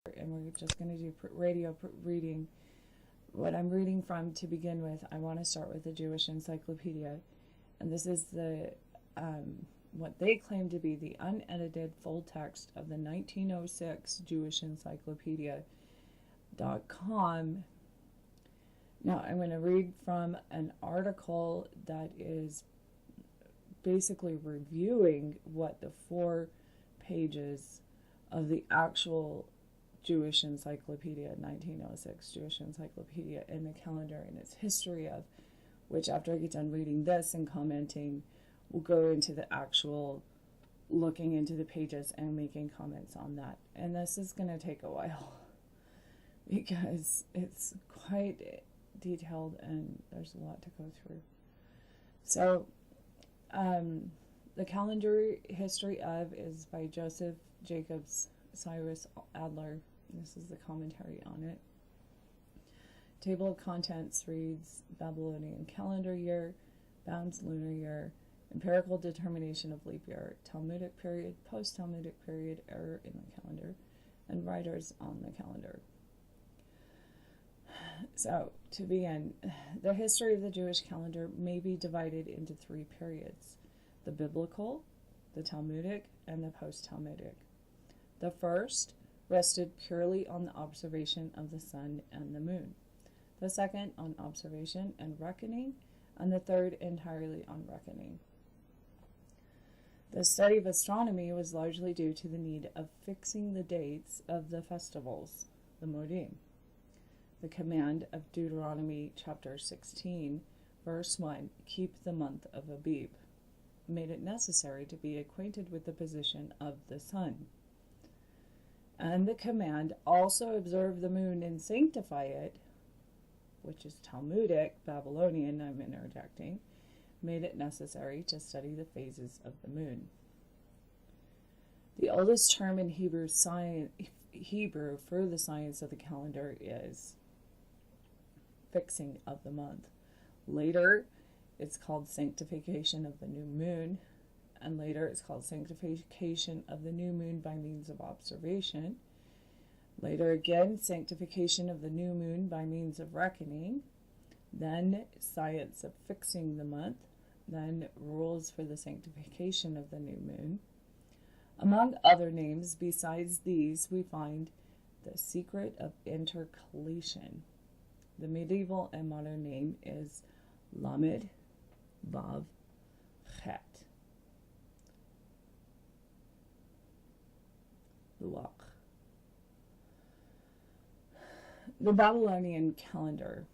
and we're just going to do radio reading. What I'm reading from to begin with, I want to start with the Jewish Encyclopedia, and this is the what they claim to be the unedited full text of the 1906 Jewish Encyclopedia.com. Now, I'm going to read from an article that is basically reviewing what the 4 pages of the actual Jewish Encyclopedia, 1906 Jewish Encyclopedia, in the calendar and its history of, which after I get done reading this and commenting, we'll go into the actual looking into the pages and making comments on that. And this is going to take a while because it's quite detailed and there's a lot to go through. So, the calendar history of is by Joseph Jacobs Cyrus Adler. This is the commentary on it. Table of contents reads Babylonian calendar year, Bounds lunar year, empirical determination of leap year, Talmudic period, post-Talmudic period, error in the calendar, and writers on the calendar. So, to begin, the history of the Jewish calendar may be divided into 3 periods: the biblical, the Talmudic, and the post-Talmudic. The first rested purely on the observation of the sun and the moon, the second on observation and reckoning, and the third entirely on reckoning. The study of astronomy was largely due to the need of fixing the dates of the festivals, the Modim. The command of Deuteronomy chapter 16, verse 1, keep the month of Abib, made it necessary to be acquainted with the position of the sun. And the command also observe the moon and sanctify it, which is Talmudic, Babylonian, I'm interjecting, made it necessary to study the phases of the moon. The oldest term in Hebrew for the science of the calendar is fixing of the month. Later, it's called sanctification of the new moon, and later it's called sanctification of the new moon by means of observation. Later again, sanctification of the new moon by means of reckoning. Then science of fixing the month. Then rules for the sanctification of the new moon. Among other names besides these, we find the secret of intercalation. The medieval and modern name is Lamed Vav Chet. Luach. The Babylonian calendar.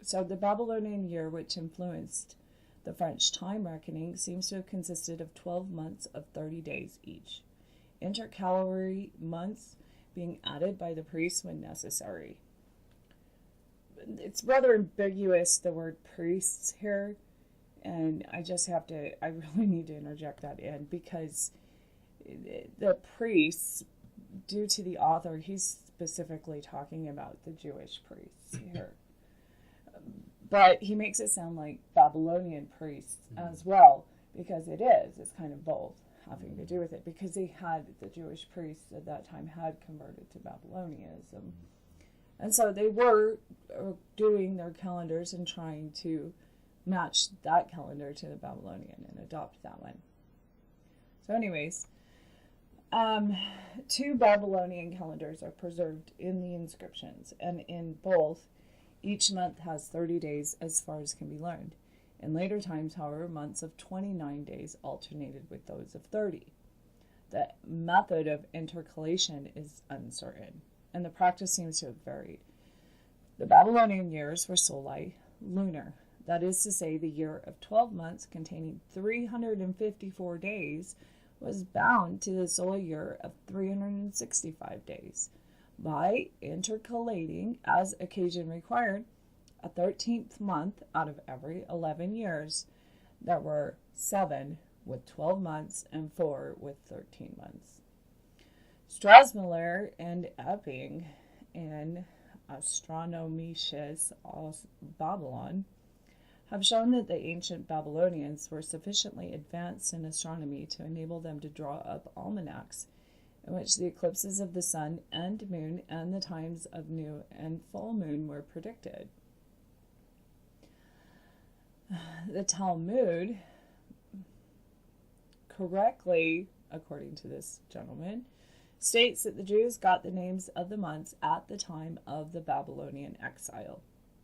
So the Babylonian year, which influenced the French time reckoning, seems to have consisted of 12 months of 30 days each, intercalary months being added by the priests when necessary. It's rather ambiguous, the word priests here, and I really need to interject that in, because the priests, due to the author, he's specifically talking about the Jewish priests here. But he makes it sound like Babylonian priests as well, because it's kind of both having to do with it, because the Jewish priests at that time had converted to Babylonianism. And so they were doing their calendars and trying to match that calendar to the Babylonian and adopt that one. So anyways, 2 Babylonian calendars are preserved in the inscriptions, and in both, each month has 30 days as far as can be learned. In later times, however, months of 29 days alternated with those of 30. The method of intercalation is uncertain, and the practice seems to have varied. The Babylonian years were soli, lunar. That is to say, the year of 12 months containing 354 days was bound to the solar year of 365 days by intercalating, as occasion required, a 13th month out of every 11 years. There were 7 with 12 months and 4 with 13 months. Strasmiller and Epping in Astronomisches aus Babylon have shown that the ancient Babylonians were sufficiently advanced in astronomy to enable them to draw up almanacs in which the eclipses of the sun and moon and the times of new and full moon were predicted. The Talmud correctly, according to this gentleman, states that the Jews got the names of the months at the time of the Babylonian exile.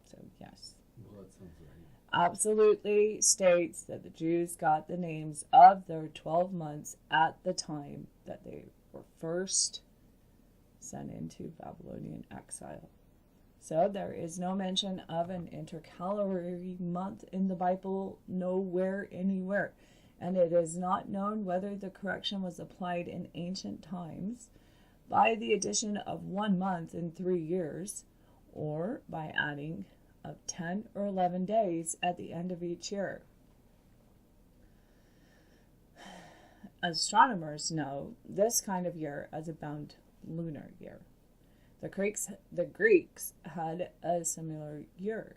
So, yes. Well, that sounds right. Absolutely states that the Jews got the names of their 12 months at the time that they were first sent into Babylonian exile. So there is no mention of an intercalary month in the Bible nowhere, anywhere. And it is not known whether the correction was applied in ancient times by the addition of 1 month in 3 years, or by adding of 10 or 11 days at the end of each year. Astronomers know this kind of year as a bound lunar year. The Greeks had a similar year,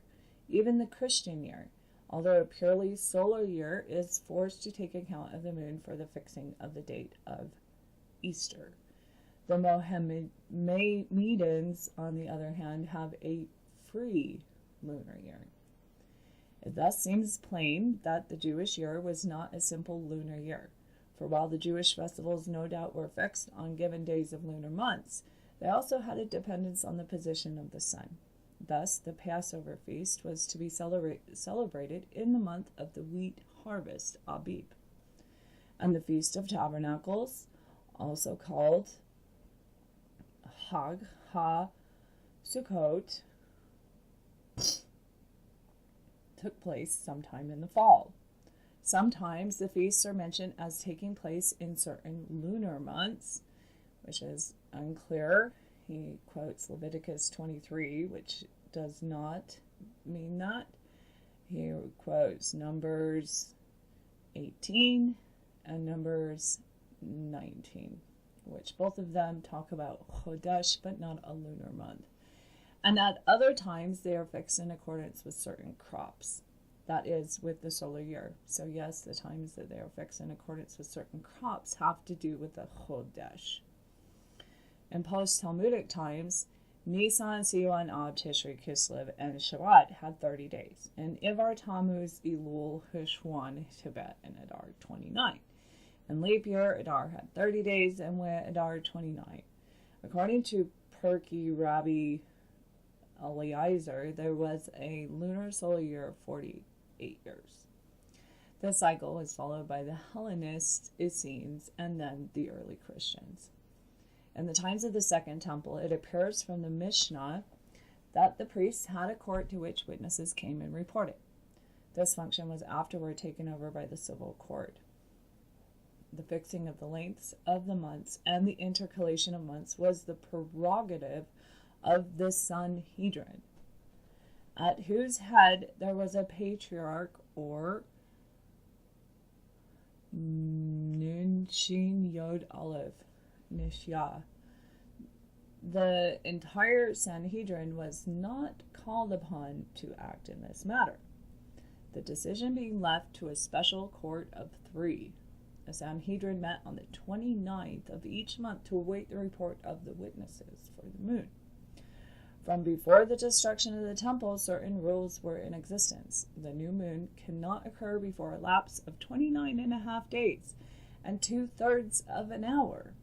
even the Christian year, although a purely solar year is forced to take account of the moon for the fixing of the date of Easter. The Mohammedans, on the other hand, have a free lunar year. It thus seems plain that the Jewish year was not a simple lunar year, for while the Jewish festivals no doubt were fixed on given days of lunar months, they also had a dependence on the position of the sun. Thus, the Passover feast was to be celebrated in the month of the wheat harvest, Abib. And the Feast of Tabernacles, also called Hag HaSukkot, took place sometime in the fall. Sometimes the feasts are mentioned as taking place in certain lunar months, which is unclear. He quotes Leviticus 23, which does not mean that. He quotes Numbers 18 and Numbers 19, which both of them talk about CxoDeSh, but not a lunar month. And at other times, they are fixed in accordance with certain crops. That is, with the solar year. So yes, the times that they are fixed in accordance with certain crops have to do with the CxoDeSh. In post-Talmudic times, Nisan, Sivan, Ab, Tishri, Kislev, and Shvat had 30 days, and Ivar, Tammuz, Elul, Heshwan, Tibet, and Adar 29. In leap year, Adar had 30 days, and Weh Adar 29. According to Perky Rabbi Eliezer, there was a lunar solar year of 48 years. This cycle was followed by the Hellenists, Essenes, and then the early Christians. In the times of the Second Temple, it appears from the Mishnah that the priests had a court to which witnesses came and reported. This function was afterward taken over by the civil court. The fixing of the lengths of the months and the intercalation of months was the prerogative of the Sanhedrin, at whose head there was a patriarch or Nun Shin Yod Aleph Nishya. The entire Sanhedrin was not called upon to act in this matter, the decision being left to a special court of 3. The Sanhedrin met on the 29th of each month to await the report of the witnesses for the moon. From before the destruction of the temple, certain rules were in existence. The new moon cannot occur before a lapse of 29.5 days and 2/3 of an hour.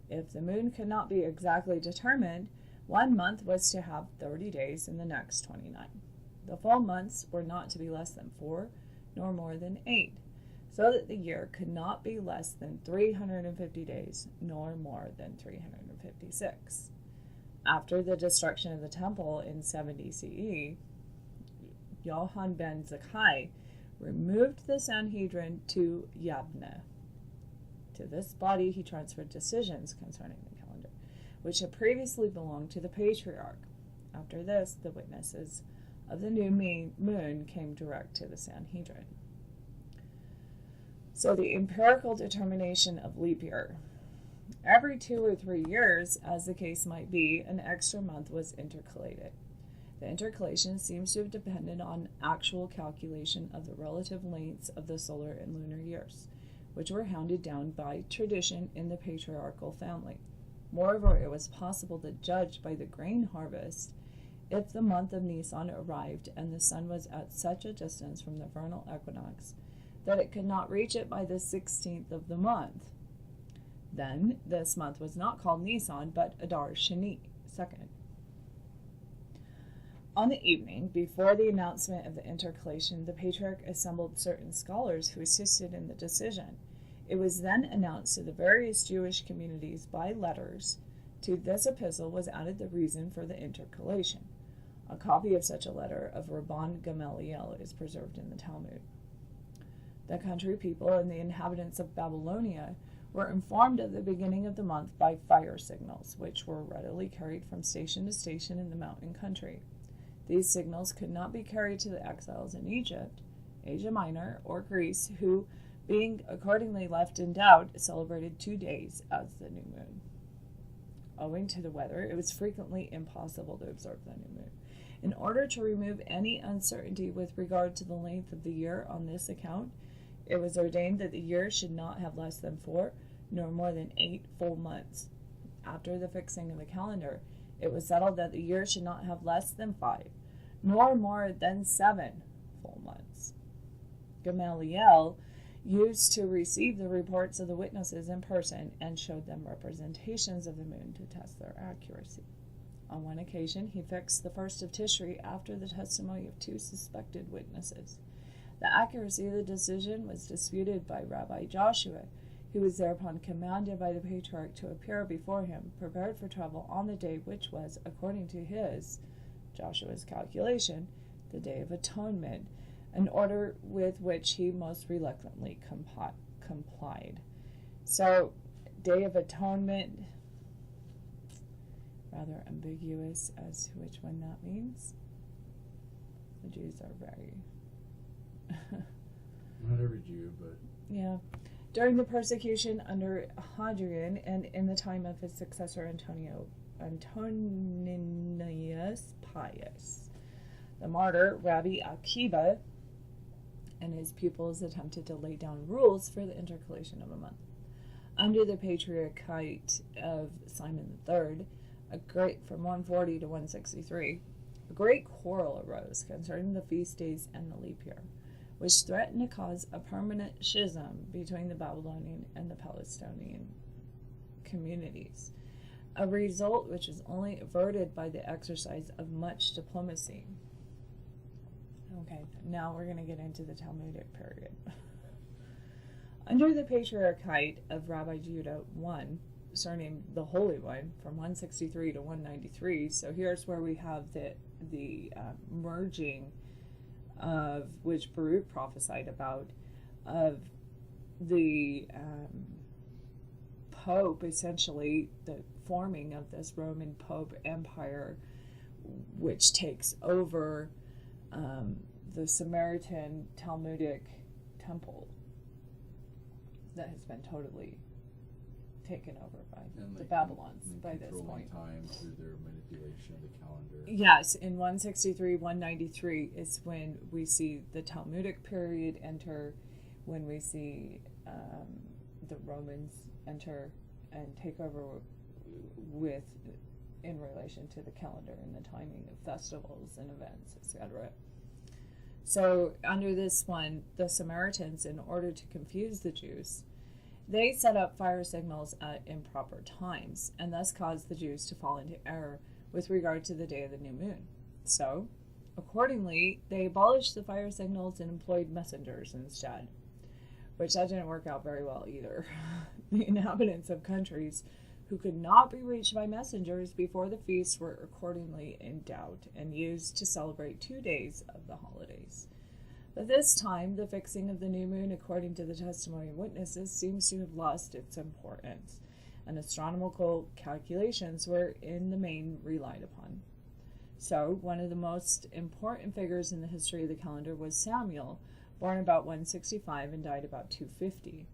If the moon could not be exactly determined, 1 month was to have 30 days and the next 29. The full months were not to be less than 4, nor more than 8, so that the year could not be less than 350 days, nor more than 356. After the destruction of the temple in 70 CE, Yohan ben Zakkai removed the Sanhedrin to Yabneh. To this body he transferred decisions concerning the calendar, which had previously belonged to the patriarch. After this, the witnesses of the new moon came direct to the Sanhedrin. So the empirical determination of leap year. Every 2 or 3 years, as the case might be, an extra month was intercalated. The intercalation seems to have depended on actual calculation of the relative lengths of the solar and lunar years, which were handed down by tradition in the patriarchal family. Moreover, it was possible to judge by the grain harvest if the month of Nisan arrived and the sun was at such a distance from the vernal equinox that it could not reach it by the 16th of the month. Then this month was not called Nisan, but Adar Shani, second. On the evening before the announcement of the intercalation, the Patriarch assembled certain scholars who assisted in the decision. It was then announced to the various Jewish communities by letters. To this epistle was added the reason for the intercalation. A copy of such a letter of Rabban Gamaliel is preserved in the Talmud. The country people and the inhabitants of Babylonia were informed of the beginning of the month by fire signals, which were readily carried from station to station in the mountain country. These signals could not be carried to the exiles in Egypt, Asia Minor, or Greece, who, being accordingly left in doubt, celebrated 2 days as the new moon. Owing to the weather, it was frequently impossible to observe the new moon. In order to remove any uncertainty with regard to the length of the year on this account, it was ordained that the year should not have less than 4, nor more than 8 full months. After the fixing of the calendar, it was settled that the year should not have less than 5, nor more than 7 full months. Gamaliel used to receive the reports of the witnesses in person and showed them representations of the moon to test their accuracy. On one occasion, he fixed the 1st of Tishri after the testimony of 2 suspected witnesses. The accuracy of the decision was disputed by Rabbi Joshua, who was thereupon commanded by the Patriarch to appear before him, prepared for travel on the day which was, according to Joshua's calculation, the Day of Atonement, an order with which he most reluctantly complied. So, Day of Atonement, rather ambiguous as to which one that means. The Jews are very... Not every Jew, but... Yeah. During the persecution under Hadrian and in the time of his successor Antoninus Pius, the martyr Rabbi Akiba and his pupils attempted to lay down rules for the intercalation of a month. Under the patriarchate of Simon III, from 140 to 163, a great quarrel arose concerning the feast days and the leap year, which threatened to cause a permanent schism between the Babylonian and the Palestinian communities, a result which was only averted by the exercise of much diplomacy. Okay, now we're going to get into the Talmudic period. Under the patriarchate of Rabbi Judah I, surnamed the Holy One, from 163 to 193, so here's where we have the merging of which Baruch prophesied about, of the Pope, essentially the forming of this Roman Pope Empire, which takes over the Samaritan Talmudic temple that has been totally taken over by the Babylons by this point. Time through their manipulation of the calendar. Yes, in 163, 193 is when we see the Talmudic period enter, when we see the Romans enter and take over in relation to the calendar and the timing of festivals and events, etc. So under this one, the Samaritans, in order to confuse the Jews, they set up fire signals at improper times, and thus caused the Jews to fall into error with regard to the day of the new moon. So, accordingly, they abolished the fire signals and employed messengers instead, which that didn't work out very well either. The inhabitants of countries who could not be reached by messengers before the feasts were accordingly in doubt and used to celebrate 2 days of the holidays. But this time, the fixing of the new moon, according to the testimony of witnesses, seems to have lost its importance, and astronomical calculations were in the main relied upon. So, one of the most important figures in the history of the calendar was Samuel, born about 165 and died about 250.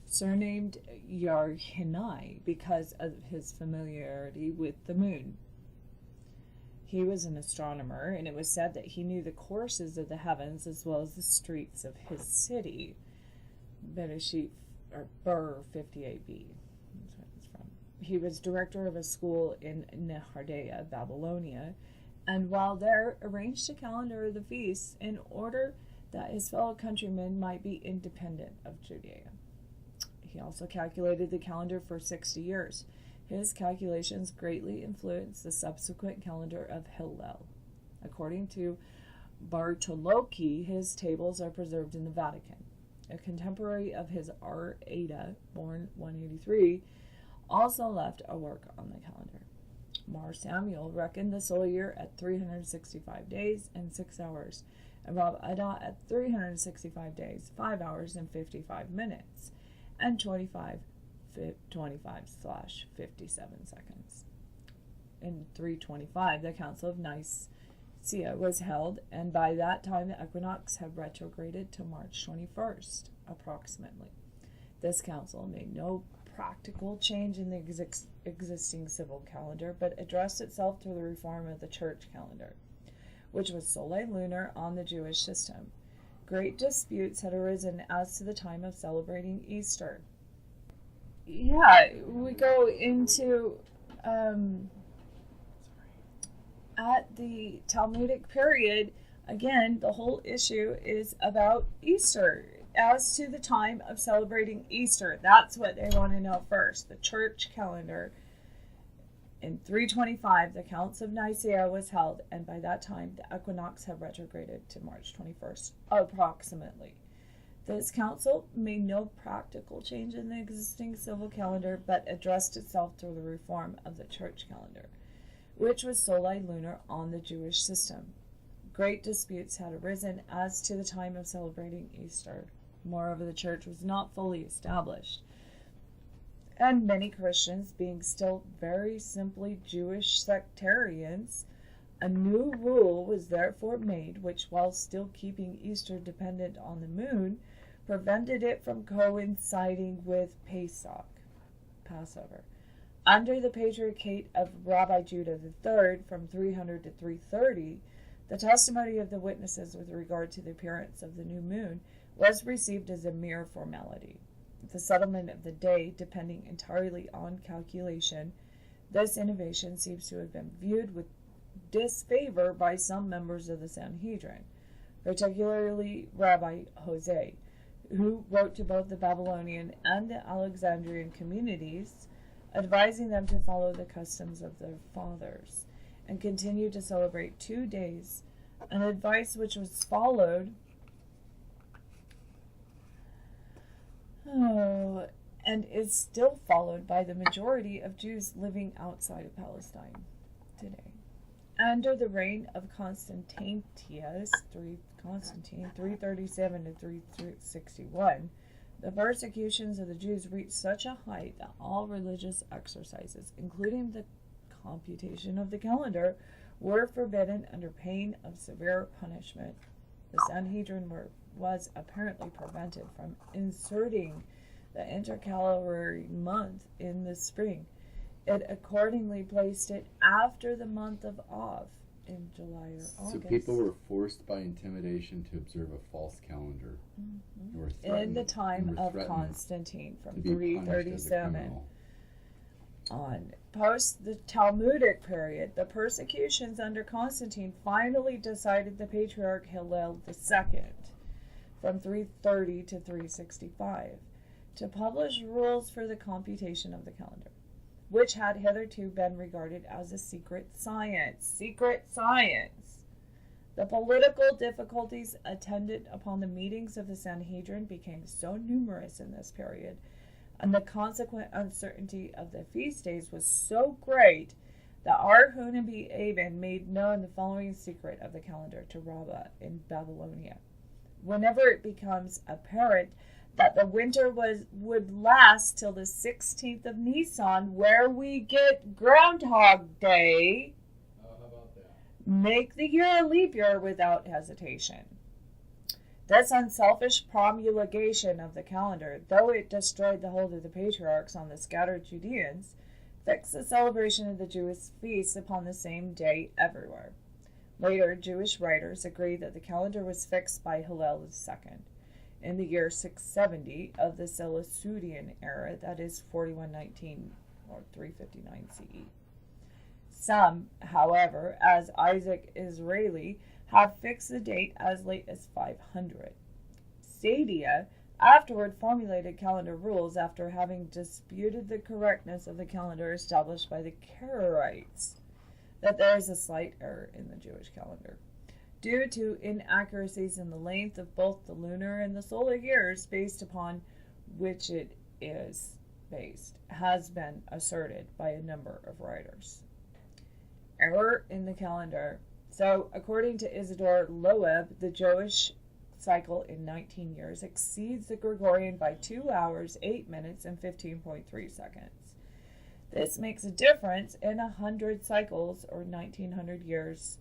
Surnamed Yarhinai because of his familiarity with the moon. He was an astronomer, and it was said that he knew the courses of the heavens as well as the streets of his city. Bereshit or Bur 58b. That's where it's from. He was director of a school in Nehardea, Babylonia, and while there arranged a calendar of the feasts in order that his fellow countrymen might be independent of Judea. He also calculated the calendar for 60 years. His calculations greatly influenced the subsequent calendar of Hillel. According to Bartolocchi, his tables are preserved in the Vatican. A contemporary of his R. Ada, born 183, also left a work on the calendar. Mar Samuel reckoned the solar year at 365 days and 6 hours, and Rab Ada at 365 days, 5 hours and 55 minutes, and 25/57 seconds. In 325, the Council of Nicaea was held, and by that time the equinox had retrograded to March 21st, approximately. This council made no practical change in the existing civil calendar, but addressed itself to the reform of the church calendar, which was solely lunar on the Jewish system. Great disputes had arisen as to the time of celebrating Easter. Yeah, we go into at the Talmudic period, again, the whole issue is about Easter. As to the time of celebrating Easter, that's what they want to know first. The church calendar. In 325, the Council of Nicaea was held, and by that time, the equinox had retrograded to March 21st, approximately. This council made no practical change in the existing civil calendar, but addressed itself to the reform of the church calendar, which was solely lunar on the Jewish system. Great disputes had arisen as to the time of celebrating Easter. Moreover, the church was not fully established, and many Christians, being still very simply Jewish sectarians, a new rule was therefore made, which, while still keeping Easter dependent on the moon, prevented it from coinciding with Passover. Under the patriarchate of Rabbi Judah III, from 300 to 330, the testimony of the witnesses with regard to the appearance of the new moon was received as a mere formality. The settlement of the day depending entirely on calculation, this innovation seems to have been viewed with disfavor by some members of the Sanhedrin, particularly Rabbi Jose, who wrote to both the Babylonian and the Alexandrian communities, advising them to follow the customs of their fathers and continue to celebrate 2 days, an advice which was followed and is still followed by the majority of Jews living outside of Palestine today. Under the reign of Constantine 337 to 361, the persecutions of the Jews reached such a height that all religious exercises, including the computation of the calendar, were forbidden under pain of severe punishment. The Sanhedrin was apparently prevented from inserting the intercalary month in the spring. It accordingly placed it after the month of Av in July or August. So people were forced by intimidation to observe a false calendar. In the time of Constantine, from 337 on. Post the Talmudic period, the persecutions under Constantine finally decided the Patriarch Hillel II, from 330 to 365, to publish rules for the computation of the calendar, which had hitherto been regarded as a secret science. Secret science! The political difficulties attendant upon the meetings of the Sanhedrin became so numerous in this period, and the consequent uncertainty of the feast days was so great, that Ar-Hunabi Aben made known the following secret of the calendar to Rabbah in Babylonia. Whenever it becomes apparent that the winter would last till the 16th of Nisan, where we get Groundhog Day, how about that? Make the year a leap year without hesitation. This unselfish promulgation of the calendar, though it destroyed the hold of the patriarchs on the scattered Judeans, fixed the celebration of the Jewish feasts upon the same day everywhere. Later, Jewish writers agree that the calendar was fixed by Hillel II. in the year 670 of the Seleucidian era, that is 4119 or 359 CE. Some, however, as Isaac Israeli, have fixed the date as late as 500. Sadia afterward formulated calendar rules after having disputed the correctness of the calendar established by the Karaites, that there is a slight error in the Jewish calendar, due to inaccuracies in the length of both the lunar and the solar years based upon which it is based, has been asserted by a number of writers. Error in the calendar. So, according to Isidore Loeb, the Jewish cycle in 19 years exceeds the Gregorian by 2 hours, 8 minutes, and 15.3 seconds. This makes a difference in 100 cycles, or 1900 years,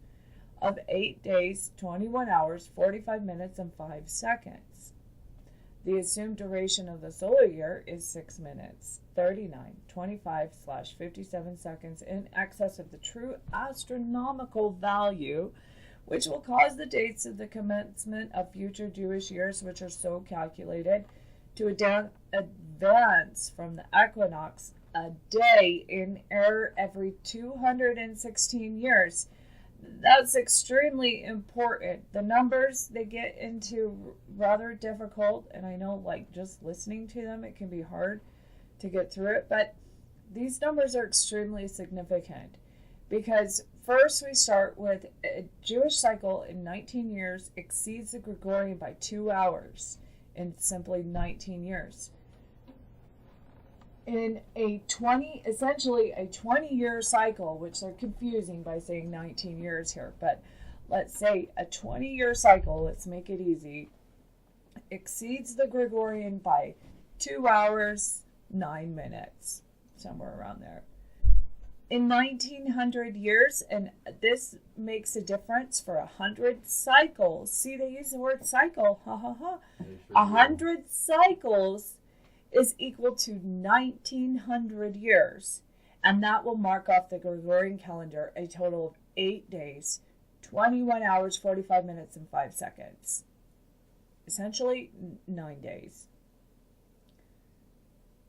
of 8 days, 21 hours, 45 minutes, and 5 seconds. The assumed duration of the solar year is 6 minutes, 39, 25/57 seconds, in excess of the true astronomical value, which will cause the dates of the commencement of future Jewish years, which are so calculated, to advance from the equinox a day in error every 216 years. That's extremely important. The numbers, they get into rather difficult, and I know, like, just listening to them, it can be hard to get through it, but these numbers are extremely significant because first we start with a Jewish cycle in 19 years exceeds the Gregorian by 2 hours in simply 19 years. In essentially a 20-year cycle, which they're confusing by saying 19 years here, but let's say a 20-year cycle, let's make it easy, exceeds the Gregorian by 2 hours, 9 minutes, somewhere around there. In 1900 years, and this makes a difference for 100 cycles. See, they use the word cycle, 100 cycles is equal to 1900 years, and that will mark off the Gregorian calendar a total of 8 days, 21 hours, 45 minutes, and 5 seconds. Essentially, 9 days.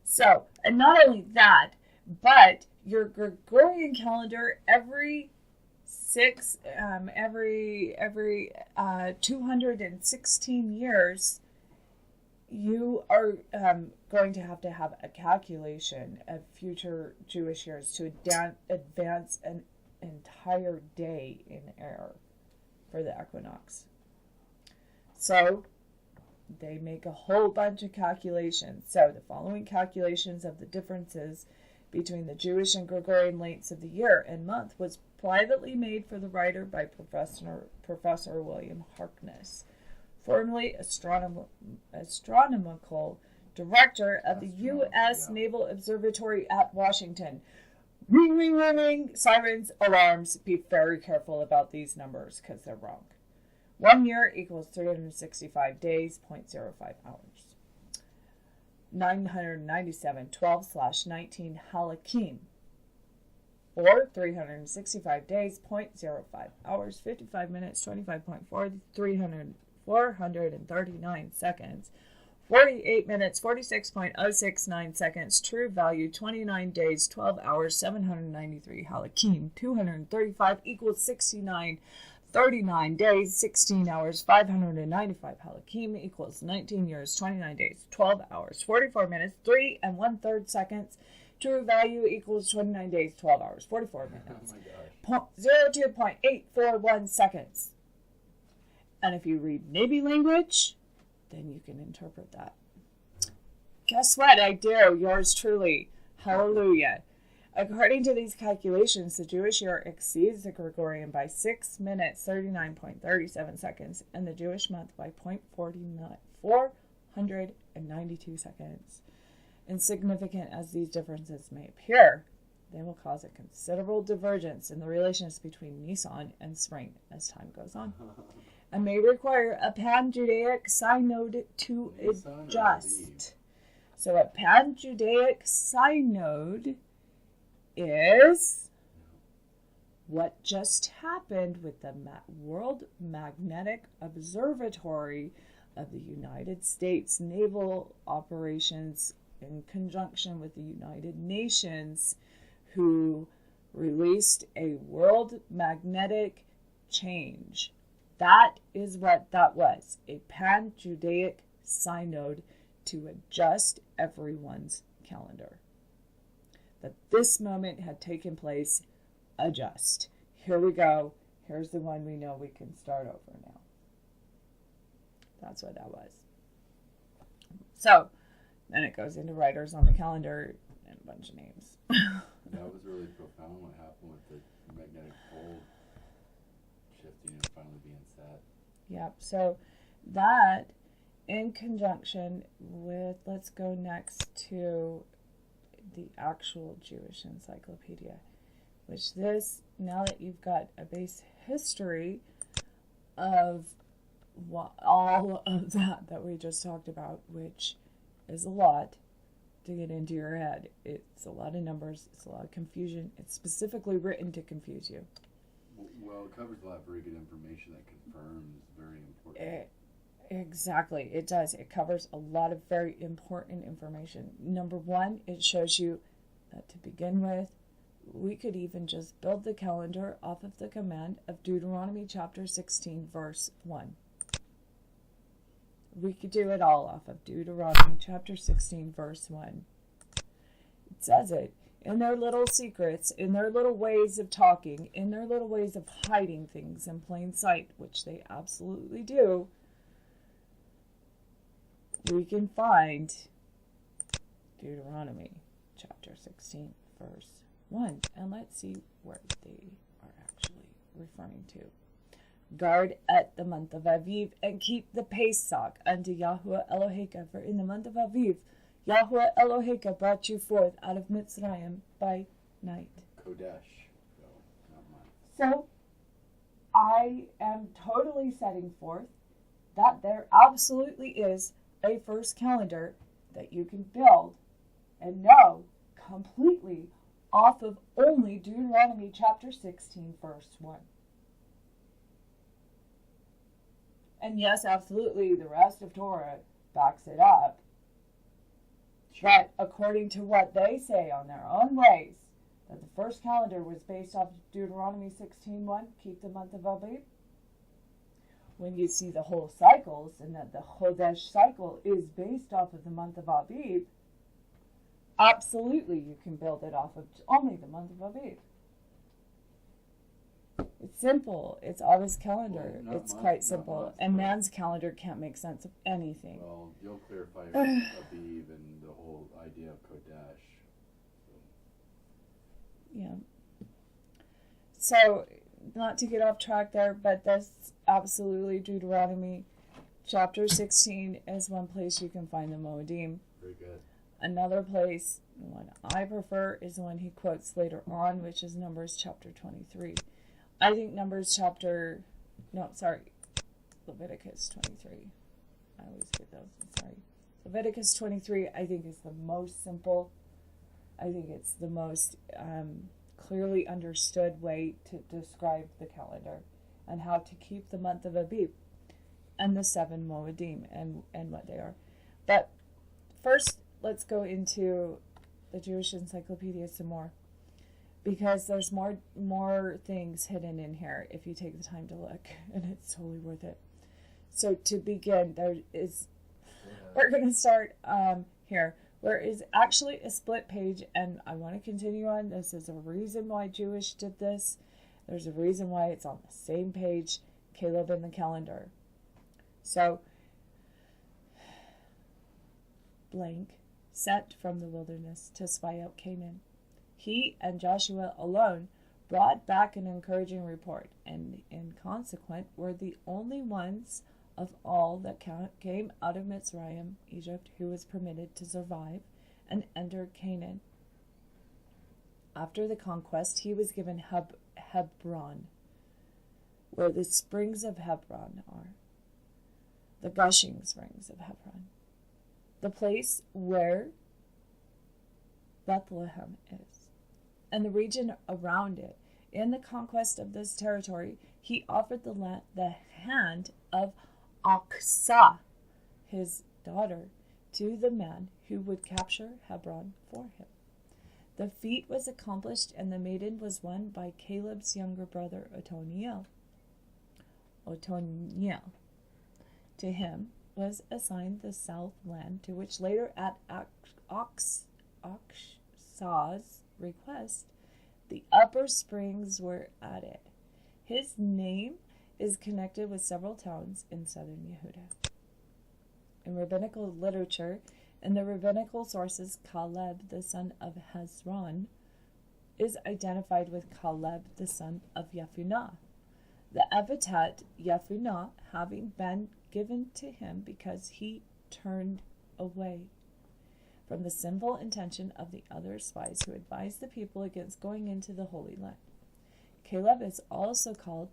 So, and not only that, but your Gregorian calendar every 216 years, you are going to have a calculation of future Jewish years to advance an entire day in error for the equinox. So they make a whole bunch of calculations. So the following calculations of the differences between the Jewish and Gregorian lengths of the year and month was privately made for the writer by Professor William Harkness, formerly astronomical director of the U.S. Naval Observatory at Washington. Ring, ring, ring, ring, sirens, alarms. Be very careful about these numbers because they're wrong. 1 year equals 365 days, 0.05 hours. 997, 12/19 halakim, or 365 days, 0.05 hours, 55 minutes, 25.4, 439 seconds, 48 minutes, 46.069 seconds, true value, 29 days, 12 hours, 793 halakim, 235 equals 69, 39 days, 16 hours, 595 halakim equals 19 years, 29 days, 12 hours, 44 minutes, 3 1/3 seconds, true value equals 29 days, 12 hours, 44 minutes, 02.841 seconds. And if you read Navy language, then you can interpret that. Guess what? I do. Yours truly. Hallelujah. According to these calculations, the Jewish year exceeds the Gregorian by 6 minutes, 39.37 seconds, and the Jewish month by 492 seconds. Insignificant as these differences may appear, they will cause a considerable divergence in the relations between Nisan and spring as time goes on, and may require a pan-Judaic synod to adjust. So a pan-Judaic synod is what just happened with the World Magnetic Observatory of the United States naval operations in conjunction with the United Nations, who released a world magnetic change. That is what that was, a pan-Judaic synod to adjust everyone's calendar. That this moment had taken place, adjust. Here we go. Here's the one we know we can start over now. That's what that was. So, then it goes into writers on the calendar and a bunch of names. That was really profound what happened with the magnetic pole shifting and finally being set. Yep. So that in conjunction with, let's go next to the actual Jewish encyclopedia, which this, now that you've got a base history of all of that we just talked about, which is a lot to get into your head. It's a lot of numbers, it's a lot of confusion. It's specifically written to confuse you. Well, it covers a lot of very good information that confirms very important. Exactly, it does. It covers a lot of very important information. Number one, it shows you that to begin with, we could even just build the calendar off of the command of Deuteronomy chapter 16, verse 1. We could do it all off of Deuteronomy chapter 16, verse 1. It says it in their little secrets, in their little ways of talking, in their little ways of hiding things in plain sight, which they absolutely do. We can find Deuteronomy chapter 16, verse 1. And let's see where they are actually referring to. Guard at the month of Aviv and keep the Pesach unto Yahuwah Eloheka. For in the month of Aviv, Yahuwah Eloheka brought you forth out of Mitzrayim by night. CxoDeSh, not mine. So, I am totally setting forth that there absolutely is a first calendar that you can build and know completely off of only Deuteronomy chapter 16, verse 1. And yes, absolutely, the rest of Torah backs it up. But according to what they say on their own ways, that the first calendar was based off Deuteronomy 16:1, keep the month of Abib. When you see the whole cycles, and that the CxoDeSh cycle is based off of the month of Abib, absolutely you can build it off of only the month of Abib. It's simple. It's Abba's calendar. Well, it's quite simple. And man's calendar can't make sense of anything. Well, you'll clarify Abib and the whole idea of CxoDeSh. Yeah. So, not to get off track there, but that's absolutely Deuteronomy chapter 16 is one place you can find the Moedim. Very good. Another place, the one I prefer, is the one he quotes later on, which is Numbers chapter 23. I think Leviticus 23. I always get those, sorry. Leviticus 23, I think, is the most simple. I think it's the most clearly understood way to describe the calendar and how to keep the month of Abib and the 7 Moedim and what they are. But first, let's go into the Jewish Encyclopedia some more, because there's more things hidden in here if you take the time to look, and it's totally worth it. So to begin, we're going to start here. There is actually a split page, and I want to continue on. This is a reason why Jewish did this. There's a reason why it's on the same page, Caleb in the calendar. So, blank, set from the wilderness to spy out Canaan. He and Joshua alone brought back an encouraging report, and in consequence were the only ones of all that came out of Mitzrayim, Egypt, who was permitted to survive and enter Canaan. After the conquest, he was given Hebron, where the springs of Hebron are, the gushing springs of Hebron, the place where Bethlehem is, and the region around it. In the conquest of this territory, he offered the hand of Aksa, his daughter to the man who would capture Hebron for him. The feat was accomplished, and the maiden was won by Caleb's younger brother Othniel. To him was assigned the south land, to which later at Oxsaw's request, the upper springs were added. His name is connected with several towns in southern Yehuda. In rabbinical literature, in the rabbinical sources, Caleb, the son of Hezron, is identified with Caleb, the son of Yefunah. The epithet Yefunah having been given to him because he turned away from the sinful intention of the other spies who advised the people against going into the Holy Land. Caleb is also called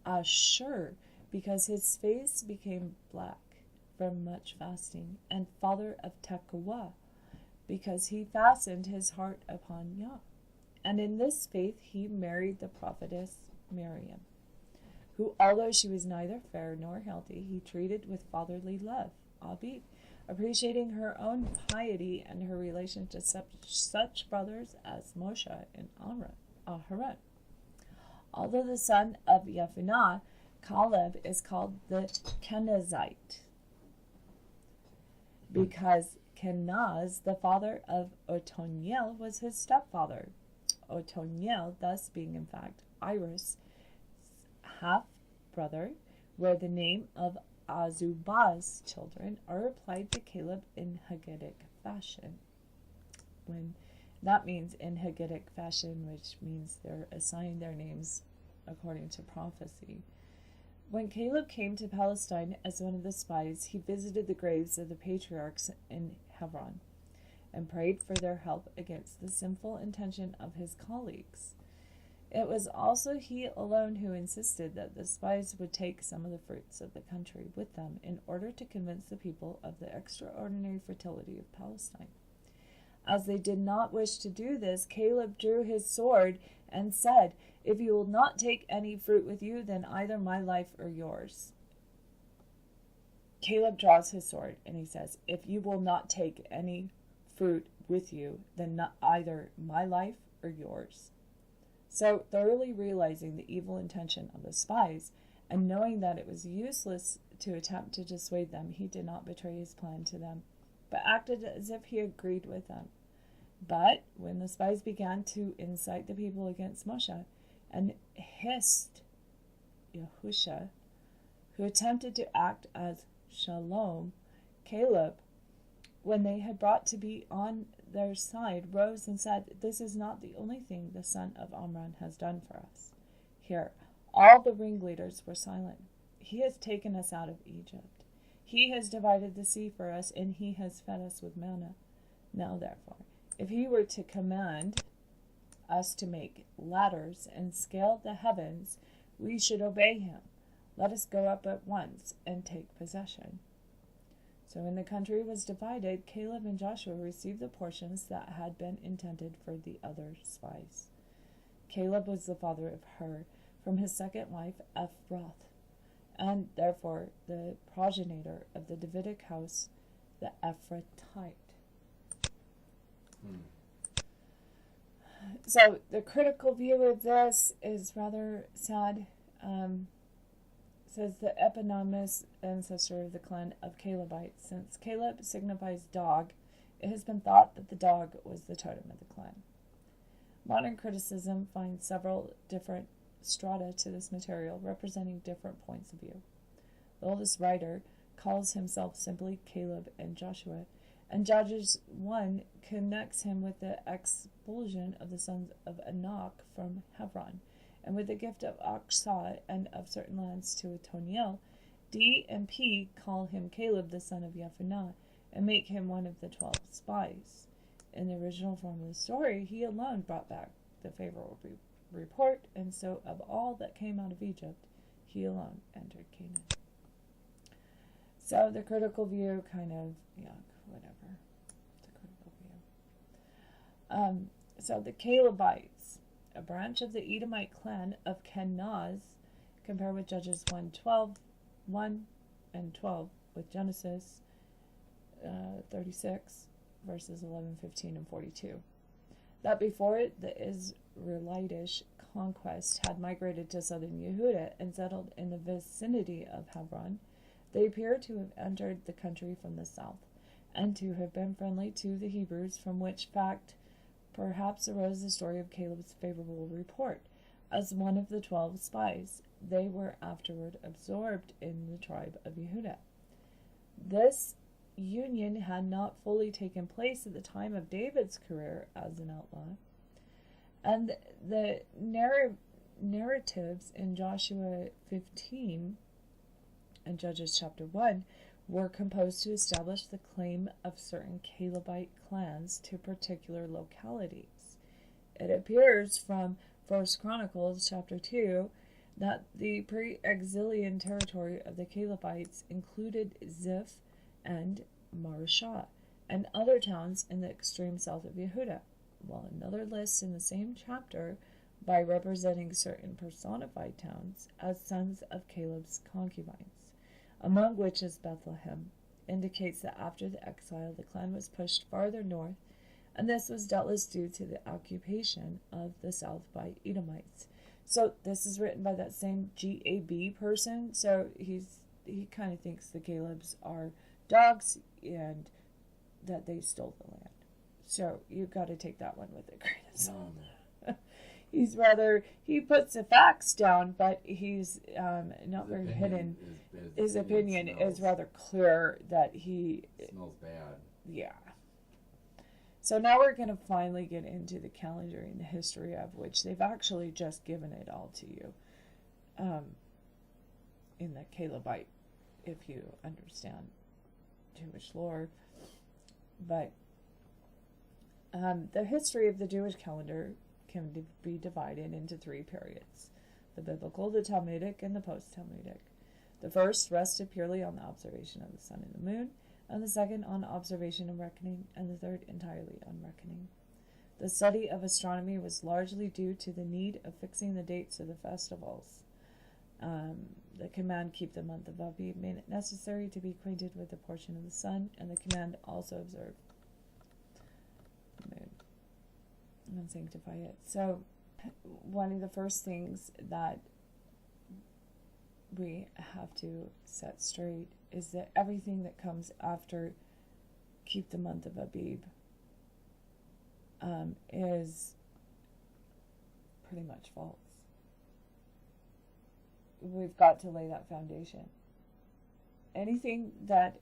Ashur because his face became black from much fasting, and father of Tekoa because he fastened his heart upon Yah. And in this faith he married the prophetess Miriam, who, although she was neither fair nor healthy, he treated with fatherly love, ABIYB, appreciating her own piety and her relation to such brothers as Moshe and Aharon. Although the son of Yefunah, Caleb is called the Kenizzite, because Kenaz, the father of Othniel, was his stepfather. Othniel, thus being in fact Iris' half-brother, where the name of Azubah's children are applied to Caleb in Haggidic fashion. That means in Haggidic fashion, which means they're assigned their names according to prophecy. When Caleb came to Palestine as one of the spies, he visited the graves of the patriarchs in Hebron and prayed for their help against the sinful intention of his colleagues. It was also he alone who insisted that the spies would take some of the fruits of the country with them in order to convince the people of the extraordinary fertility of Palestine. As they did not wish to do this, Caleb drew his sword and said, "If you will not take any fruit with you, then either my life or yours." Caleb draws his sword and he says, "If you will not take any fruit with you, then either my life or yours." So, thoroughly realizing the evil intention of the spies, and knowing that it was useless to attempt to dissuade them, he did not betray his plan to them, but acted as if he agreed with them. But when the spies began to incite the people against Moshe, and hissed Yahusha, who attempted to act as Shalom, Caleb, when they had brought to be on their side, rose and said, "This is not the only thing the son of Amram has done for us." Here, all the ringleaders were silent. "He has taken us out of Egypt. He has divided the sea for us, and he has fed us with manna. Now, therefore, if he were to command us to make ladders and scale the heavens, we should obey him. Let us go up at once and take possession." So when the country was divided, Caleb and Joshua received the portions that had been intended for the other spies. Caleb was the father of Hur, from his second wife Ephrath, and therefore the progenitor of the Davidic house, the Ephrathite. So the critical view of this is rather sad. Says the eponymous ancestor of the clan of Calebites. Since Caleb signifies dog, it has been thought that the dog was the totem of the clan. Modern criticism finds several different strata to this material, representing different points of view. The oldest writer calls himself simply Caleb and Joshua, and Judges 1 connects him with the expulsion of the sons of Anak from Hebron, and with the gift of Oxsaw and of certain lands to Othniel. D and P call him Caleb, the son of Yefunah, and make him one of the 12 spies. In the original form of the story, he alone brought back the favorable report, and so of all that came out of Egypt, he alone entered Canaan. So the critical view, kind of, whatever. The critical view. So the Calebites, a branch of the Edomite clan of Kenaz, compared with Judges 1 and 12 with Genesis, 36, verses 11, 15, and 42. That before the Israelitish conquest had migrated to southern Yehuda and settled in the vicinity of Hebron, they appear to have entered the country from the south, and to have been friendly to the Hebrews, from which fact perhaps arose the story of Caleb's favorable report. As one of the 12 spies, they were afterward absorbed in the tribe of Yehuda. This union had not fully taken place at the time of David's career as an outlaw, and the narratives in Joshua 15 and Judges chapter 1 were composed to establish the claim of certain Calebite clans to particular localities. It appears from 1 Chronicles chapter 2 that the pre-exilian territory of the Calebites included Ziph and Mareshah and other towns in the extreme south of Yehuda, while another lists in the same chapter by representing certain personified towns as sons of Caleb's concubines, among which is Bethlehem, indicates that after the exile the clan was pushed farther north, and this was doubtless due to the occupation of the south by Edomites. So this is written by that same GAB person, so he kind of thinks the Calebs are dogs and that they stole the land. So you've got to take that one with a grain of salt. He puts the facts down, but he's not very hidden. His opinion is rather clear that it smells bad. Yeah. So now we're going to finally get into the calendar and the history of which they've actually just given it all to you in the Calebite, if you understand Jewish lore. But the history of the Jewish calendar can be divided into 3 periods: the biblical, the Talmudic, and the post-Talmudic. The first rested purely on the observation of the sun and the moon, and the second on observation and reckoning, and the third entirely on reckoning. The study of astronomy was largely due to the need of fixing the dates of the festivals. The command keep the month of Abib made it necessary to be acquainted with the portion of the sun, and the command also observe the moon and sanctify it. So one of the first things that we have to set straight is that everything that comes after keep the month of Abib is pretty much false. We've got to lay that foundation. Anything that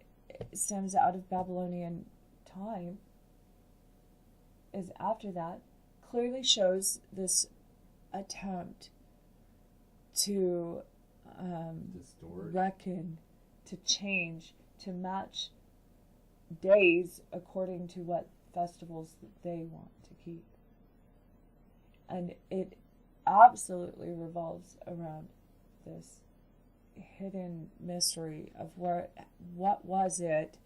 stems out of Babylonian time is after that clearly shows this attempt to reckon, to change, to match days according to what festivals that they want to keep. And it absolutely revolves around this hidden mystery of what was it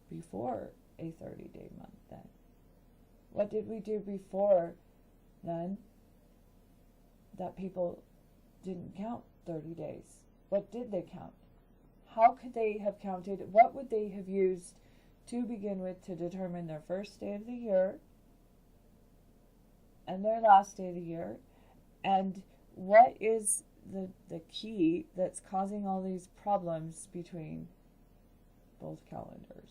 before a 30-day month then? What did we do before then that people didn't count 30 days? What did they count? How could they have counted? What would they have used to begin with to determine their first day of the year and their last day of the year? And what is the key that's causing all these problems between both calendars?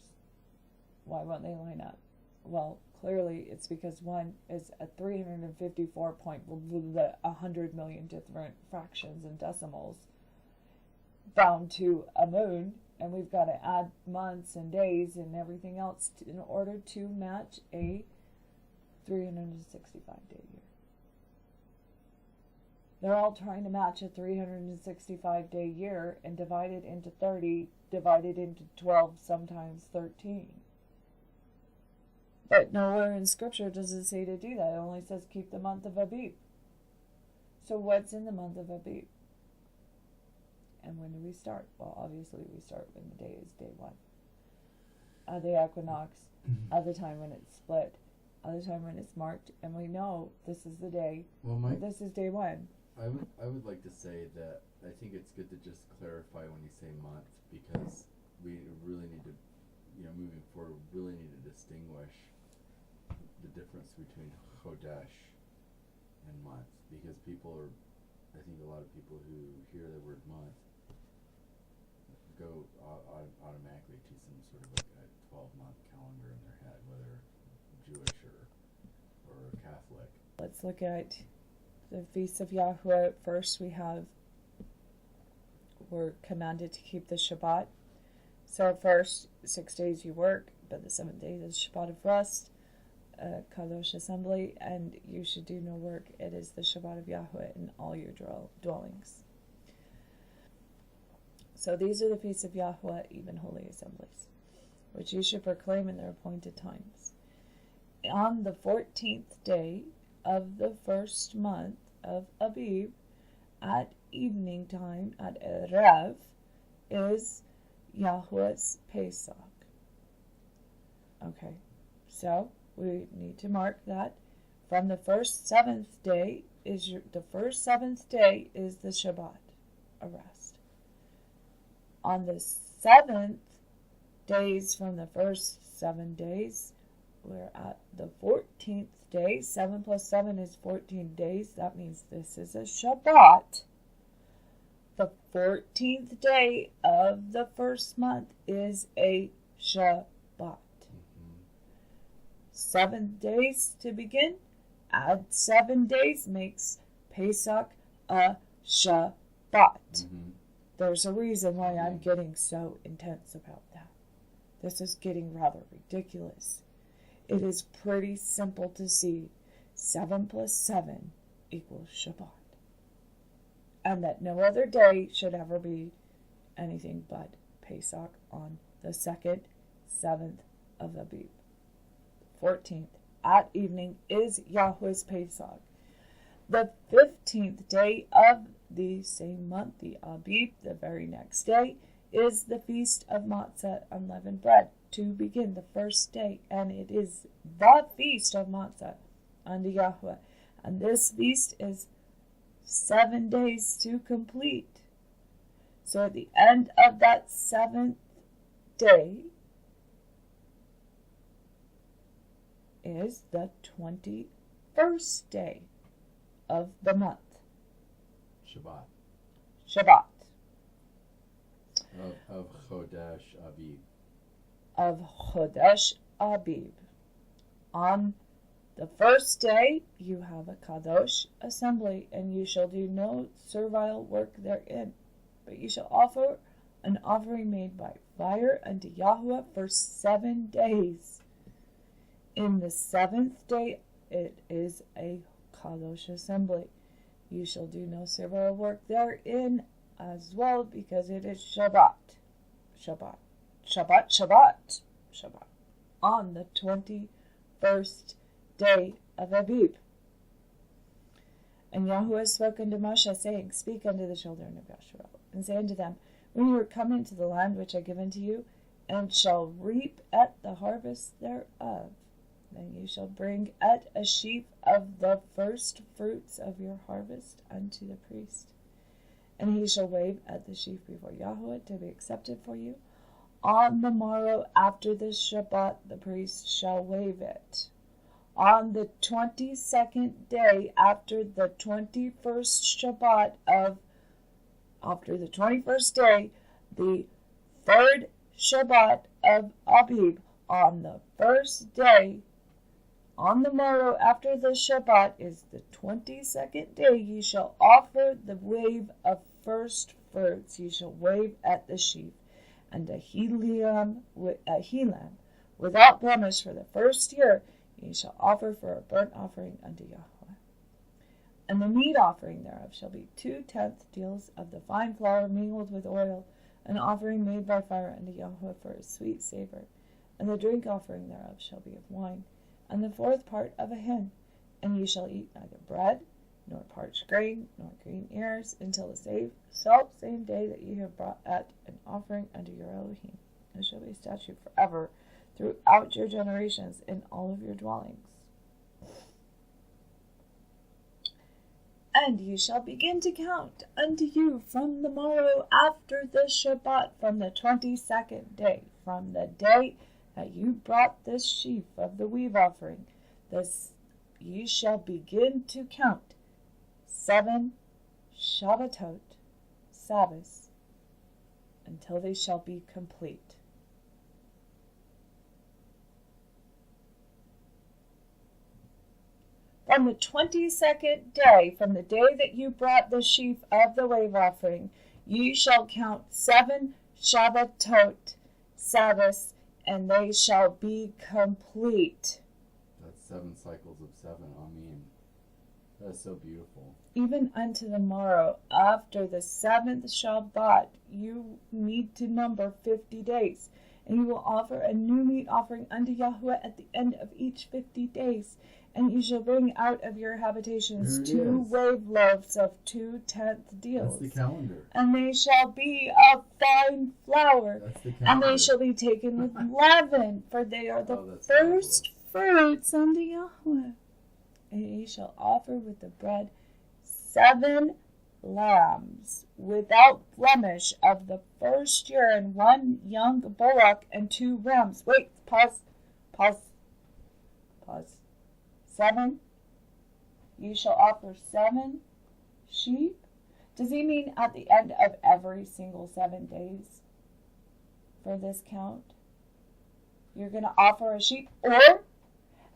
Why won't they line up? Well, clearly it's because one is at 354 point 100 million different fractions and decimals bound to a moon, and we've got to add months and days and everything else in order to match a 365-day year. They're all trying to match a 365-day year and divide it into 30, divided into 12, sometimes 13. But nowhere in Scripture does it say to do that. It only says keep the month of Abib. So what's in the month of Abib? And when do we start? Well, obviously we start when the day is day 1. The equinox, at the time when it's split, at the time when it's marked, and we know this is the day. Well, this is day 1. I would like to say that I think it's good to just clarify when you say month, because we really need to moving forward, we really need to distinguish the difference between CxoDeSh and month, because I think a lot of people who hear the word month go automatically to some sort of like a 12-month calendar in their head, whether Jewish or Catholic. Let's look at the Feast of Yahweh. First, we're commanded to keep the Shabbat. So first 6 days you work, but the 7th day is Shabbat of rest, Kadosh assembly, and you should do no work. It is the Shabbat of Yahweh in all your dwellings. So these are the feasts of Yahweh, even holy assemblies, which you should proclaim in their appointed times. On the 14th day of the first month of Abib, at evening time, at Erev, is Yahweh's Pesach. Okay, so we need to mark that from the first seventh day is the Shabbat, a rest. On the 7th days from the first 7 days, we're at the 14th day. 7 plus 7 is 14 days. That means this is a Shabbat. The 14th day of the first month is a Shabbat. 7 days to begin. Add 7 days makes Pesach a Shabbat. There's a reason why I'm getting so intense about that. This is getting rather ridiculous. It is pretty simple to see 7 plus 7 equals Shabbat. And that no other day should ever be anything but Pesach on the 2nd, 7th of Abib. 14th at evening is Yahweh's Pesach. The 15th day of the same month, the Abib, the very next day, is the Feast of Matzah, Unleavened Bread, to begin the first day. And it is the Feast of Matzah unto Yahweh. And this feast is 7 days to complete. So at the end of that 7th day is the 21st day of the month. Shabbat. Of CxoDeSh ABIYB. Of CxoDeSh ABIYB. On the first day you have a Kadosh assembly, and you shall do no servile work therein, but you shall offer an offering made by fire unto Yahweh for 7 days. In the 7th day it is a Kadosh assembly. You shall do no servile work therein as well, because it is Shabbat. On the 21st day of Abib. And Yahweh spoke unto Moshe, saying, Speak unto the children of Yasharel, and say unto them, When you are come into the land which I give unto you, and shall reap at the harvest thereof, then you shall bring at a sheaf of the first fruits of your harvest unto the priest. And he shall wave at the sheaf before Yahweh to be accepted for you. On the morrow after the Shabbat, the priest shall wave it. On the 22nd day after the 21st Shabbat after the 21st day, the 3rd Shabbat of Abib, on the first day, on the morrow after the Shabbat is the 22nd day, ye shall offer the wave of first fruits. Ye shall wave at the sheaf, and a helam without blemish for the first year ye shall offer for a burnt offering unto Yahweh. And the meat offering thereof shall be 2/10 deals of the fine flour mingled with oil, an offering made by fire unto Yahweh for a sweet savor. And the drink offering thereof shall be of wine, and the 4th part of a hin. And ye shall eat neither bread, nor parched grain, nor green ears, until the same day that ye have brought at an offering unto your Elohim. It shall be a statute forever throughout your generations in all of your dwellings. And ye shall begin to count unto you from the morrow after the Shabbat, from the 22nd day from the day that you brought this sheaf of the weave offering, ye shall begin to count 7 Shabbatot, Sabbaths, until they shall be complete. From the 22nd day, from the day that you brought the sheaf of the wave offering, ye shall count 7 Shabbatot, Sabbaths, and they shall be complete. That's 7 cycles of 7. That's so beautiful. Even unto the morrow, after the 7th Shabbat, you need to number 50 days. And you will offer a new meat offering unto Yahweh at the end of each 50 days. And you shall bring out of your habitations 2 wave loaves of 2 tenth deals. That's the calendar. And they shall be of fine flour. That's the calendar. And they shall be taken with leaven, for they are the first fruits unto Yahweh. And ye shall offer with the bread 7 lambs without blemish of the first year, and 1 young bullock and 2 rams. Wait, pause. 7. You shall offer 7 sheep. Does he mean at the end of every single 7 days for this count? You're going to offer a sheep, or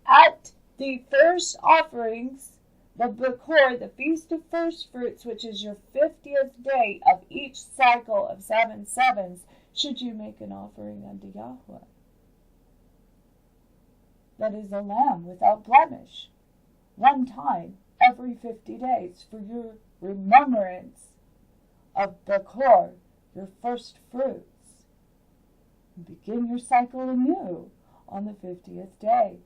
at the first offerings, the Bechor, the Feast of First Fruits, which is your 50th day of each cycle of 7 sevens, should you make an offering unto Yahweh. That is a lamb without blemish, 1 time every 50 days, for your remembrance of Bechor, your first fruits. And begin your cycle anew on the 50th day,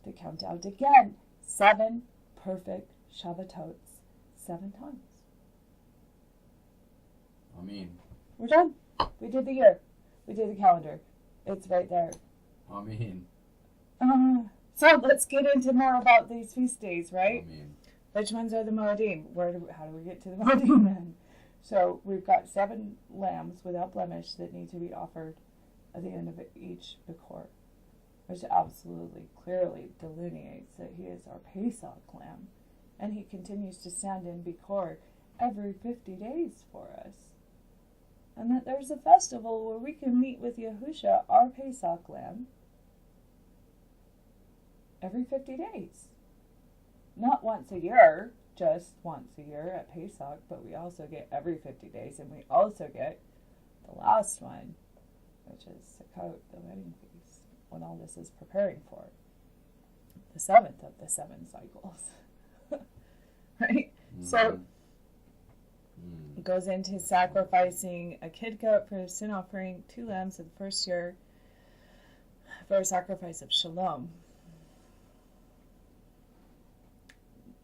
to count out again 7 perfect Shabbatots 7 times. We're done. We did the year. We did the calendar. It's right there. So let's get into more about these feast days, right? Which ones are the Moedim? How do we get to the Moedim then? So we've got 7 lambs without blemish that need to be offered at the end of each Bechor, which absolutely clearly delineates that he is our Pesach lamb, and he continues to stand in Bechor every 50 days for us. And that there's a festival where we can meet with Yahusha, our Pesach lamb, every 50 days. Not once a year, just once a year at Pesach, but we also get every 50 days, and we also get the last one, which is Sukkot, the wedding feast, when all this is preparing for the 7th of the 7 cycles. Right? So it goes into sacrificing a kid goat for a sin offering, 2 lambs of the first year for a sacrifice of shalom.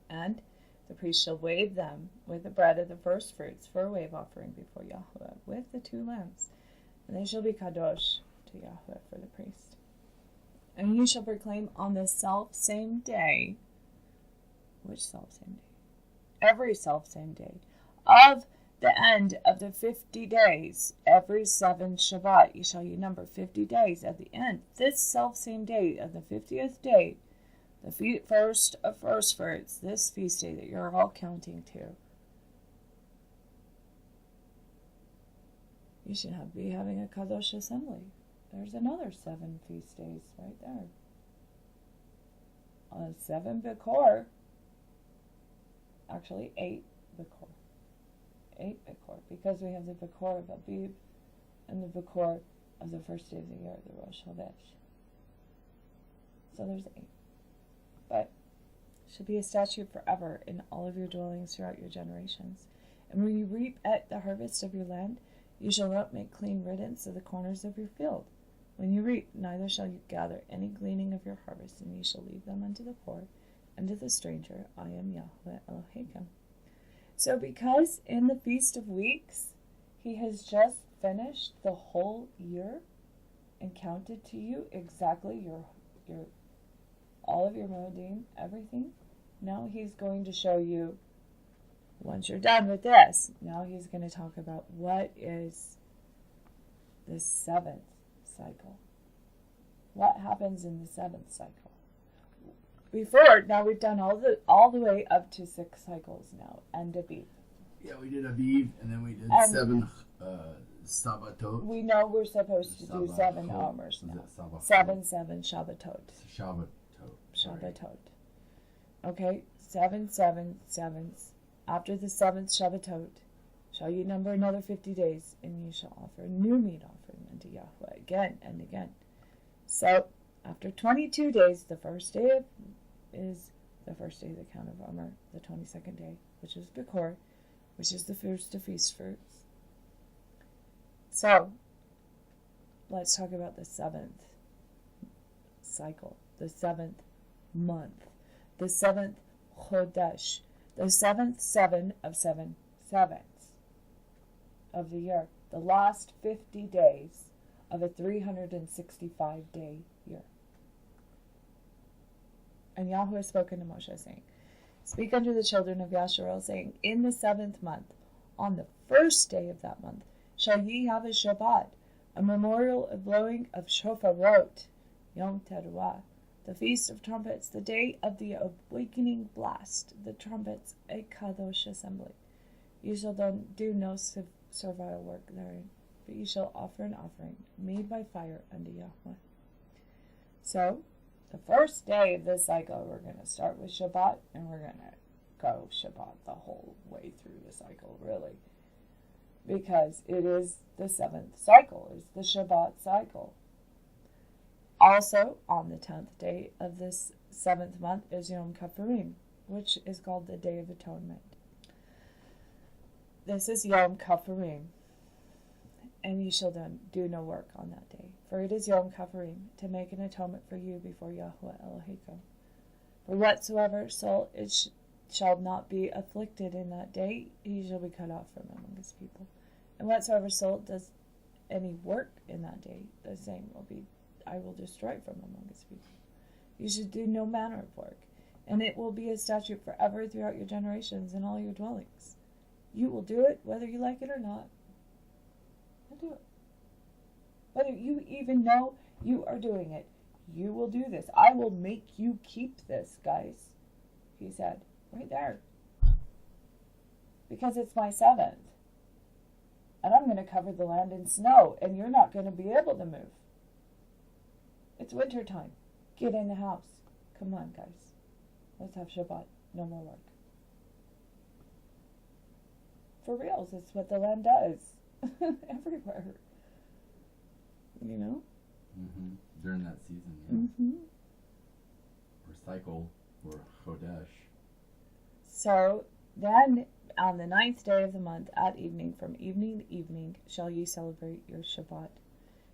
And the priest shall wave them with the bread of the first fruits for a wave offering before Yahweh with the 2 lambs. And they shall be kadosh to Yahweh for the priest. And you shall proclaim on the self-same day, which self-same day? Every self-same day of the end of the 50 days, every 7 Shabbat, you shall number 50 days at the end. This self-same day of the 50th day, the first of first fruits, this feast day that you're all counting to, you should be having a Kadosh assembly. There's another 7 feast days right there. On 7 Bechor, actually 8 Bechor. 8 Bechor, because we have the Bechor of ABIYB and the Bechor of the first day of the year, the Rosh CxoDeSh. So there's 8. But it should be a statute forever in all of your dwellings throughout your generations. And when you reap at the harvest of your land, you shall not make clean riddance of the corners of your field. When you reap, neither shall you gather any gleaning of your harvest, and ye shall leave them unto the poor and to the stranger. I am Yahweh Elohim. So because in the Feast of Weeks, he has just finished the whole year and counted to you exactly your all of your Moedim, everything, now he's going to show you, once you're done with this, now he's going to talk about what is the 7th cycle. What happens in the 7th cycle? Now we've done all the way up to 6 cycles now, and ABIYB. Yeah, we did ABIYB, and then we did 7 Sabbatot. We know we're supposed to do 7 Omers now. 7 Shabbatot. Shabbatot. Okay, 7 7/7. After the 7th Shabbatot, shall you number another 50 days, and you shall offer a new meat offering unto Yahweh again and again. So, after 22 days, the first day is the first day of the count of Omer, the 22nd day, which is Bekor, which is the first of feast fruits. So, let's talk about the 7th cycle, the 7th month, the 7th CxoDeSh, the 7th 7 of 7 sevens of the year, the last 50 days of a 365-day year. And Yahweh spoke unto Moshe, saying, Speak unto the children of Yasharel, saying, In the 7th month, on the first day of that month, shall ye have a Shabbat, a memorial of blowing of shofarot, Yom Teruah, the feast of trumpets, the day of the awakening blast, the trumpets, a kadosh assembly. You shall do no servile work therein, but you shall offer an offering made by fire unto Yahweh. So, the first day of this cycle, we're going to start with Shabbat, and we're going to go Shabbat the whole way through the cycle, really. Because it is the 7th cycle, it's the Shabbat cycle. Also, on the 10th day of this 7th month is Yom Kippurim, which is called the Day of Atonement. This is Yom Kippurim, and ye shall do no work on that day. For it is Yom Kippurim, to make an atonement for you before Yahweh Elohim. For whatsoever soul shall not be afflicted in that day, he shall be cut off from among his people. And whatsoever soul does any work in that day, the same I will destroy from among his people. You should do no manner of work, and it will be a statute forever throughout your generations and all your dwellings. You will do it whether you like it or not. You'll do it. Whether you even know you are doing it, you will do this. I will make you keep this, guys, he said, right there. Because it's my 7th. And I'm going to cover the land in snow, and you're not going to be able to move. It's winter time. Get in the house. Come on, guys. Let's have Shabbat. No more work. For reals, it's what the land does. Everywhere. You know? Mm-hmm. During that season, yeah. Mm-hmm. Or cycle, or CxoDeSh. So, then, on the 9th day of the month, at evening, from evening to evening, shall ye celebrate your Shabbat.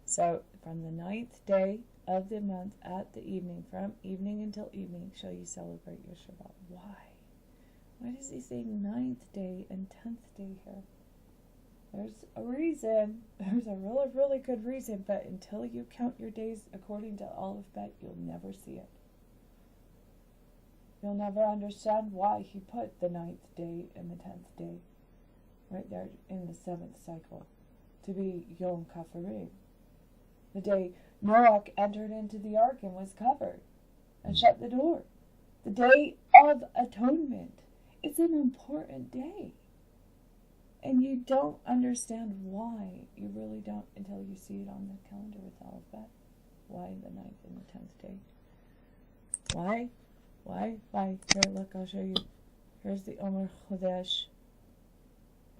So, from the 9th day of the month, at the evening, from evening until evening, shall ye celebrate your Shabbat. Why? Why does he say 9th day and 10th day here? There's a reason. There's a really, really good reason, but until you count your days according to Aleph Bet, you'll never see it. You'll never understand why he put the 9th day and the 10th day right there in the 7th cycle to be Yom Kippurim, the day Noah entered into the ark and was covered and shut the door. The Day of Atonement. It's an important day. And you don't understand why. You really don't until you see it on the calendar with Aleph Bet. Why the 9th and the 10th day? Why? Here, look, I'll show you. Here's the Omer CxoDeSh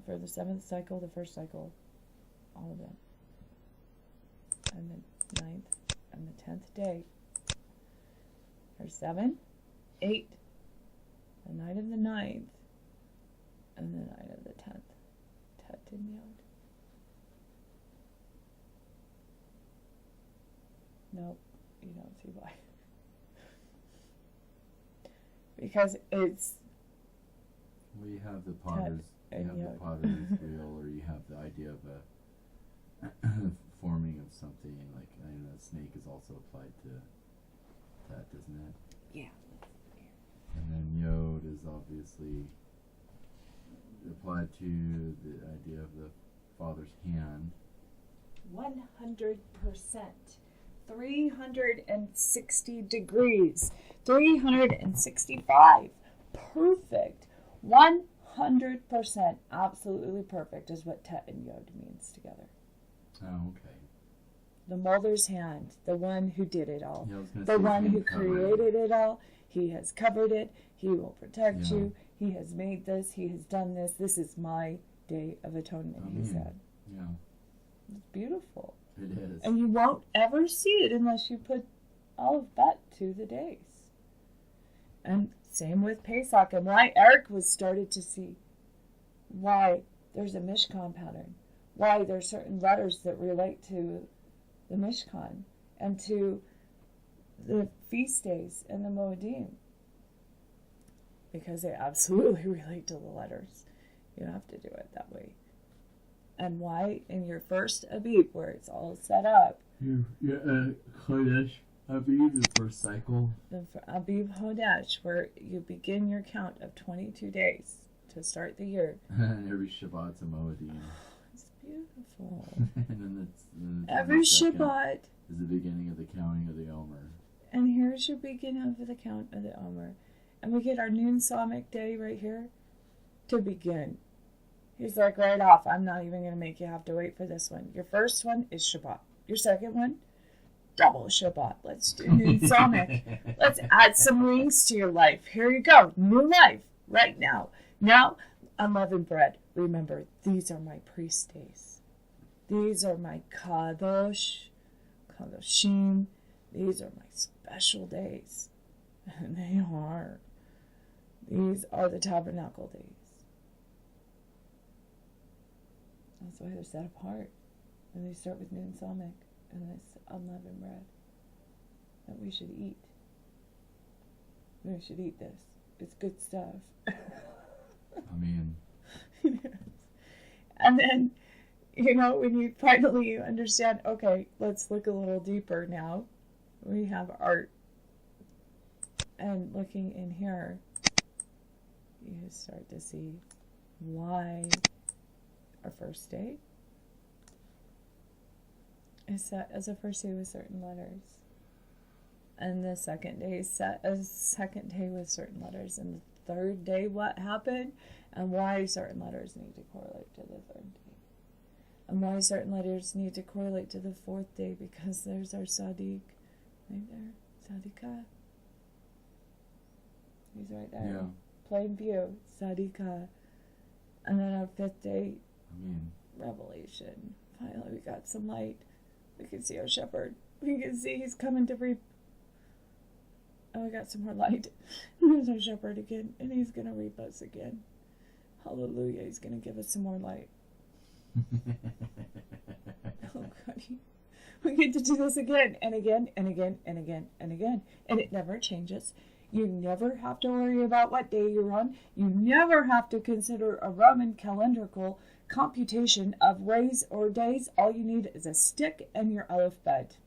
for the 7th cycle, the 1st cycle, all of them. And the 9th and the 10th day. There's 7, 8, the night of the 9th, and the night of the 10th. Tet and Yod. Nope, you don't see why. Because it's... Well, you have the potter's wheel, or you have the idea of a forming of something, like, I know a snake is also applied to that, isn't it? Yeah. And then Yod is obviously applied to the idea of the Father's hand, 100%, 360 degrees, 365, perfect, 100%, absolutely perfect is what Tet and Yod means together. Oh, okay. The molder's hand, the one who did it all, Yeah, the one who created it all, he has covered it, he will protect you, he has made this, he has done this, this is my Day of Atonement, he said. Yeah. It's beautiful. It is. And you won't ever see it unless you put all of that to the days. And same with Pesach, and why Eric was started to see why there's a Mishkan pattern, why there's certain letters that relate to the Mishkan and to the feast days and the Moedim, because they absolutely relate to the letters. You have to do it that way. And why in your first Abib, where it's all set up, CxoDeSh ABIYB, the first cycle. the Abib Hodesh, where you begin your count of 22 days to start the year. And every Shabbat's a Moedim. It's beautiful. And then Every Shabbat. is the beginning of the counting of the Omer. And here's your beginning of the count of the Omer. And we get our noon Psalmic day right here to begin. He's like, right off, I'm not even going to make you have to wait for this one. Your first one is Shabbat. Your second one, double Shabbat. Let's do noon Psalmic. Let's add some rings to your life. Here you go. New life right now. Now, unleavened bread. Remember, these are my priest days. These are my kadoshim. These are my special days. And they are. These are the tabernacle days. That's why they're set apart. And they start with noon Psalmic and this unleavened bread that we should eat. We should eat this. It's good stuff. I mean. And then, when you finally understand, okay, let's look a little deeper now. We have art. And looking in here, you start to see why our first day is set as a first day with certain letters. And the second day is set as a second day with certain letters. And the third day, what happened? And why certain letters need to correlate to the third day. And why certain letters need to correlate to the fourth day, because there's our Sadiq right there. Sadika. He's right there. Yeah. Plain view. Sadika. And then our fifth day, Revelation. Finally, we got some light. We can see our shepherd. We can see he's coming to reap. And we got some more light. There's our shepherd again, and he's going to reap us again. Hallelujah. He's going to give us some more light. Oh, God. We get to do this again and again and again and again and again. And it never changes. You never have to worry about what day you're on. You never have to consider a Roman calendrical computation of ways or days. All you need is a stick and your aleph bet.